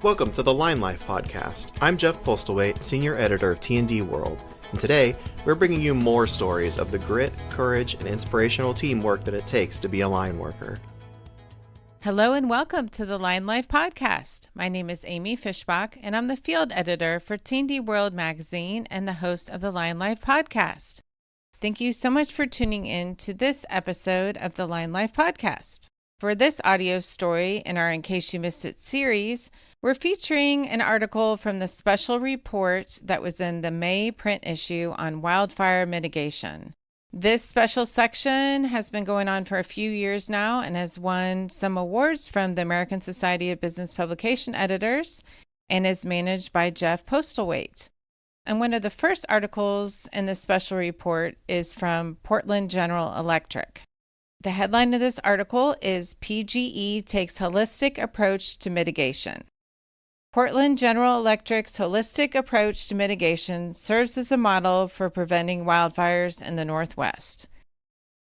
Welcome to the Line Life podcast. I'm Jeff Postlethwaite, Senior Editor of T&D World, and today we're bringing you more stories of the grit, courage, and inspirational teamwork that it takes to be a line worker. Hello and welcome to the Line Life podcast. My name is Amy Fishbach, and I'm the field editor for T&D World magazine and the host of the Line Life podcast. Thank you so much for tuning in to this episode of the Line Life podcast. For this audio story in our In Case You Missed It series, we're featuring an article from the special report that was in the May print issue on wildfire mitigation. This special section has been going on for a few years now and has won some awards from the American Society of Business Publication Editors and is managed by Jeff Postlethwaite. And one of the first articles in the special report is from Portland General Electric. The headline of this article is PGE Takes Holistic Approach to Mitigation. Portland General Electric's holistic approach to mitigation serves as a model for preventing wildfires in the Northwest.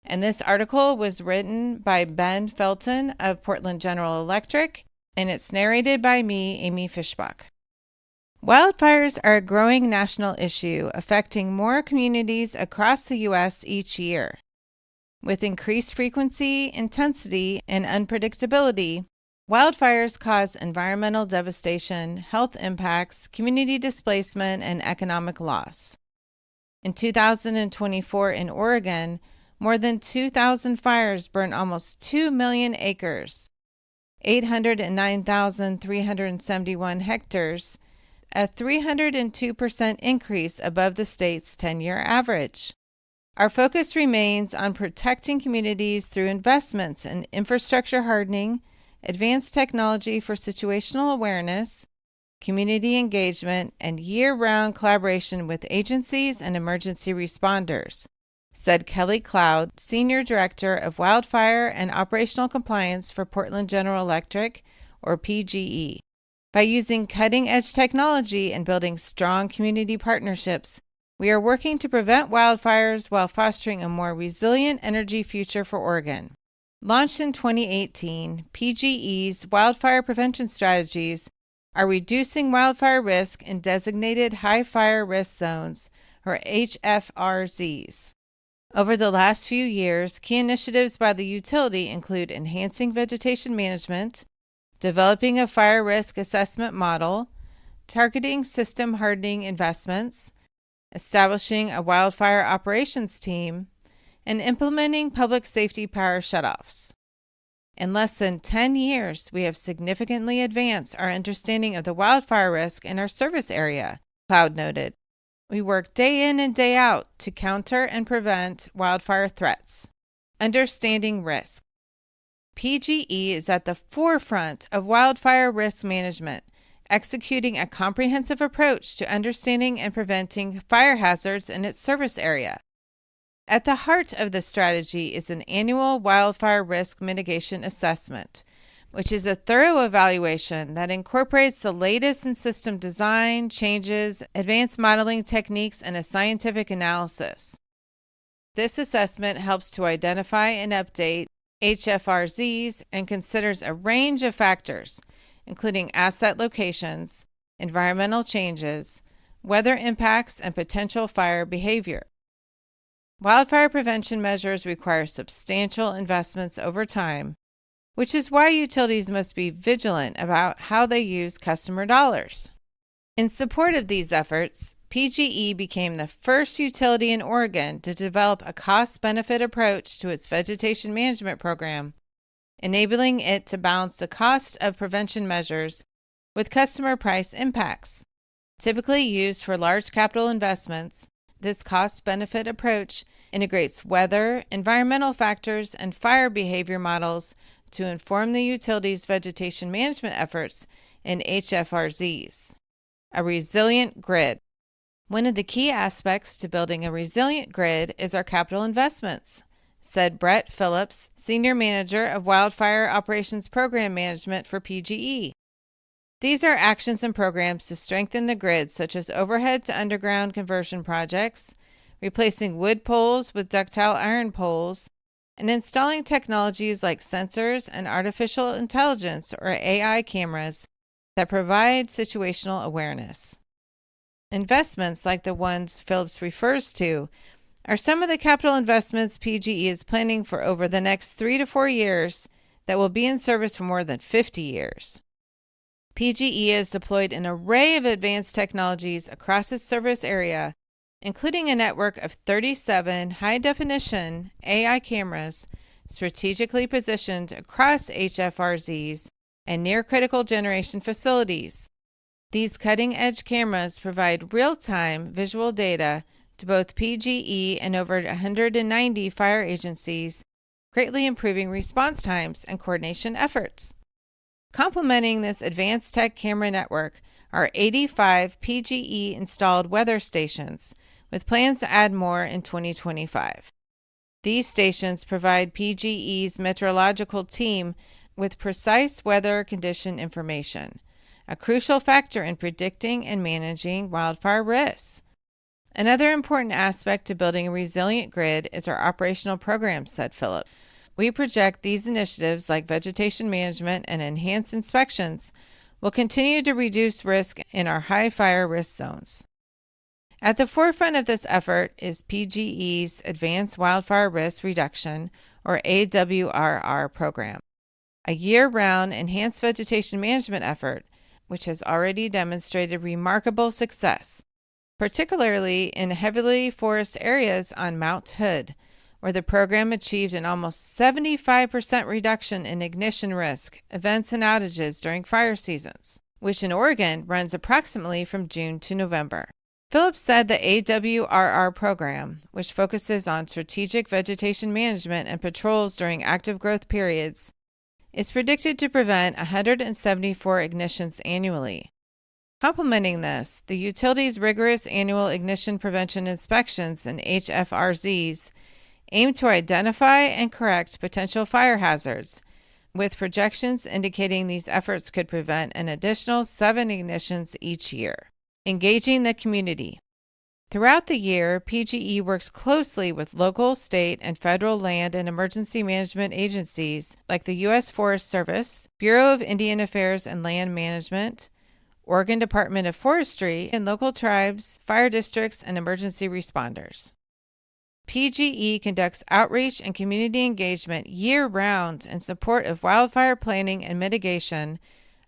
And this article was written by Ben Felton of Portland General Electric, and it's narrated by me, Amy Fishbach. Wildfires are a growing national issue affecting more communities across the U.S. each year. With increased frequency, intensity, and unpredictability, wildfires cause environmental devastation, health impacts, community displacement, and economic loss. In 2024 in Oregon, more than 2,000 fires burned almost 2 million acres, 809,371 hectares, a 302% increase above the state's 10-year average. Our focus remains on protecting communities through investments in infrastructure hardening, advanced technology for situational awareness, community engagement, and year-round collaboration with agencies and emergency responders, said Kelly Cloud, Senior Director of Wildfire and Operational Compliance for Portland General Electric, or PGE. By using cutting-edge technology and building strong community partnerships, we are working to prevent wildfires while fostering a more resilient energy future for Oregon. Launched in 2018, PGE's wildfire prevention strategies are reducing wildfire risk in designated high fire risk zones, or HFRZs. Over the last few years, key initiatives by the utility include enhancing vegetation management, developing a fire risk assessment model, targeting system hardening investments, establishing a wildfire operations team, and implementing public safety power shutoffs. In less than 10 years, we have significantly advanced our understanding of the wildfire risk in our service area, Cloud noted. We work day in and day out to counter and prevent wildfire threats. Understanding risk. PGE is at the forefront of wildfire risk management, executing a comprehensive approach to understanding and preventing fire hazards in its service area. At the heart of the strategy is an annual wildfire risk mitigation assessment, which is a thorough evaluation that incorporates the latest in system design, changes, advanced modeling techniques, and a scientific analysis. This assessment helps to identify and update HFRZs and considers a range of factors, including asset locations, environmental changes, weather impacts, and potential fire behavior. Wildfire prevention measures require substantial investments over time, which is why utilities must be vigilant about how they use customer dollars. In support of these efforts, PGE became the first utility in Oregon to develop a cost-benefit approach to its vegetation management program, enabling it to balance the cost of prevention measures with customer price impacts. Typically used for large capital investments, this cost-benefit approach integrates weather, environmental factors, and fire behavior models to inform the utility's vegetation management efforts in HFRZs. A resilient grid. One of the key aspects to building a resilient grid is our capital investments, said Brett Phillips, Senior Manager of Wildfire Operations Program Management for PGE. These are actions and programs to strengthen the grid, such as overhead to underground conversion projects, replacing wood poles with ductile iron poles, and installing technologies like sensors and artificial intelligence or AI cameras that provide situational awareness. Investments like the ones Phillips refers to are some of the capital investments PGE is planning for over the next 3 to 4 years that will be in service for more than 50 years. PGE has deployed an array of advanced technologies across its service area, including a network of 37 high-definition AI cameras strategically positioned across HFRZs and near-critical generation facilities. These cutting-edge cameras provide real-time visual data to both PGE and over 190 fire agencies, greatly improving response times and coordination efforts. Complementing this advanced tech camera network are 85 PGE installed weather stations, with plans to add more in 2025. These stations provide PGE's meteorological team with precise weather condition information, a crucial factor in predicting and managing wildfire risks. Another important aspect to building a resilient grid is our operational programs, said Philip. We project these initiatives like vegetation management and enhanced inspections will continue to reduce risk in our high fire risk zones. At the forefront of this effort is PGE's Advanced Wildfire Risk Reduction, or AWRR program, a year-round enhanced vegetation management effort which has already demonstrated remarkable success, particularly in heavily forested areas on Mount Hood, where the program achieved an almost 75% reduction in ignition risk, events, and outages during fire seasons, which in Oregon runs approximately from June to November. Phillips said the AWRR program, which focuses on strategic vegetation management and patrols during active growth periods, is predicted to prevent 174 ignitions annually. Complementing this, the utility's rigorous annual ignition prevention inspections and HFRZs aim to identify and correct potential fire hazards, with projections indicating these efforts could prevent an additional 7 ignitions each year. Engaging the community. Throughout the year, PGE works closely with local, state, and federal land and emergency management agencies like the U.S. Forest Service, Bureau of Indian Affairs and Land Management, Oregon Department of Forestry, and local tribes, fire districts, and emergency responders. PGE conducts outreach and community engagement year-round in support of wildfire planning and mitigation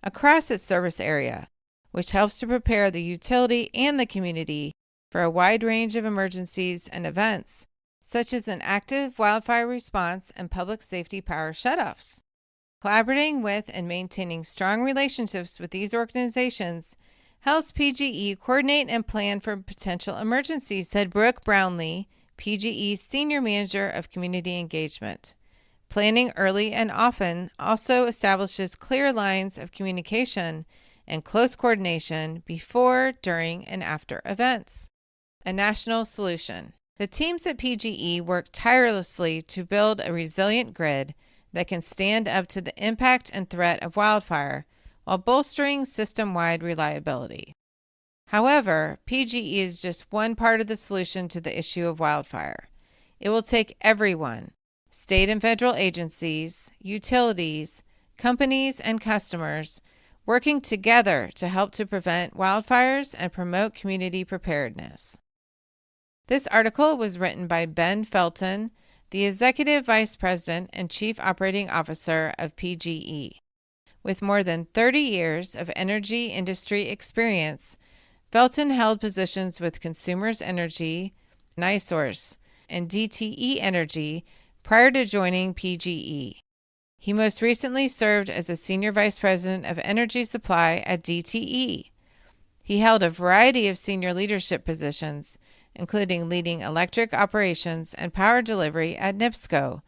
across its service area, which helps to prepare the utility and the community for a wide range of emergencies and events, such as an active wildfire response and public safety power shutoffs. Collaborating with and maintaining strong relationships with these organizations helps PGE coordinate and plan for potential emergencies, said Brooke Brownlee, PGE's Senior Manager of Community Engagement. Planning early and often also establishes clear lines of communication and close coordination before, during, and after events. A national solution. The teams at PGE work tirelessly to build a resilient grid that can stand up to the impact and threat of wildfire while bolstering system-wide reliability. However, PGE is just one part of the solution to the issue of wildfire. It will take everyone, state and federal agencies, utilities, companies, and customers, working together to help to prevent wildfires and promote community preparedness. This article was written by Ben Felton, the Executive Vice President and Chief Operating Officer of PGE. With more than 30 years of energy industry experience, Felton held positions with Consumers Energy, NiSource, and DTE Energy prior to joining PGE. He most recently served as a Senior Vice President of Energy Supply at DTE. He held a variety of senior leadership positions, including leading electric operations and power delivery at NIPSCO,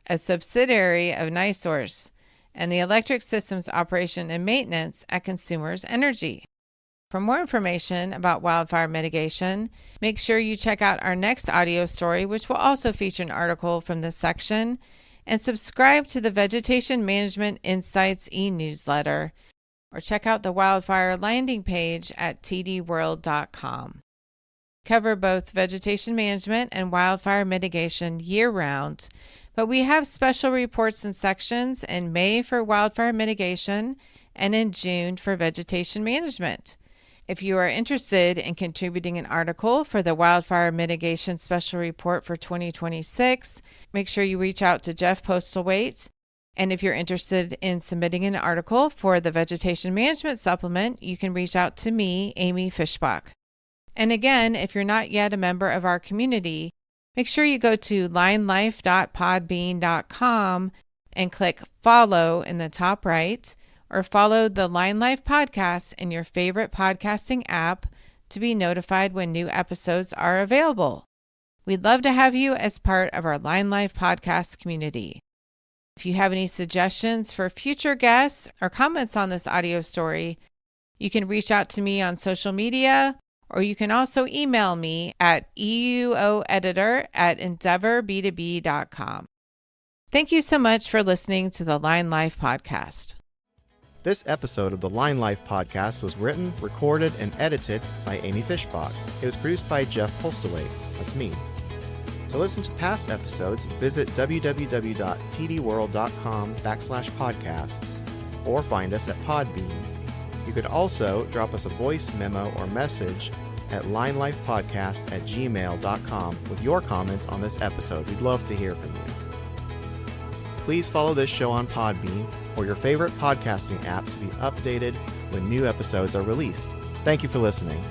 a subsidiary of NiSource, and the electric systems operation and maintenance at Consumers Energy. For more information about wildfire mitigation, make sure you check out our next audio story, which will also feature an article from this section, and subscribe to the Vegetation Management Insights e-newsletter, or check out the wildfire landing page at tdworld.com. Cover both vegetation management and wildfire mitigation year-round, but we have special reports and sections in May for wildfire mitigation and in June for vegetation management. If you are interested in contributing an article for the Wildfire Mitigation Special Report for 2026, make sure you reach out to Jeff Postlethwaite. And if you're interested in submitting an article for the Vegetation Management Supplement, you can reach out to me, Amy Fischbach. And again, if you're not yet a member of our community, make sure you go to linelife.podbean.com and click follow in the top right, or follow the Line Life podcast in your favorite podcasting app to be notified when new episodes are available. We'd love to have you as part of our Line Life podcast community. If you have any suggestions for future guests or comments on this audio story, you can reach out to me on social media, or you can also email me at euoeditor@endeavorb2b.com. Thank you so much for listening to the Line Life podcast. This episode of the Line Life podcast was written, recorded, and edited by Amy Fischbach. It was produced by Jeff Postlethwaite. That's me. To listen to past episodes, visit www.tdworld.com/podcasts or find us at Podbean. You could also drop us a voice memo or message at linelifepodcast@gmail.com with your comments on this episode. We'd love to hear from you. Please follow this show on Podbean or your favorite podcasting app to be updated when new episodes are released. Thank you for listening.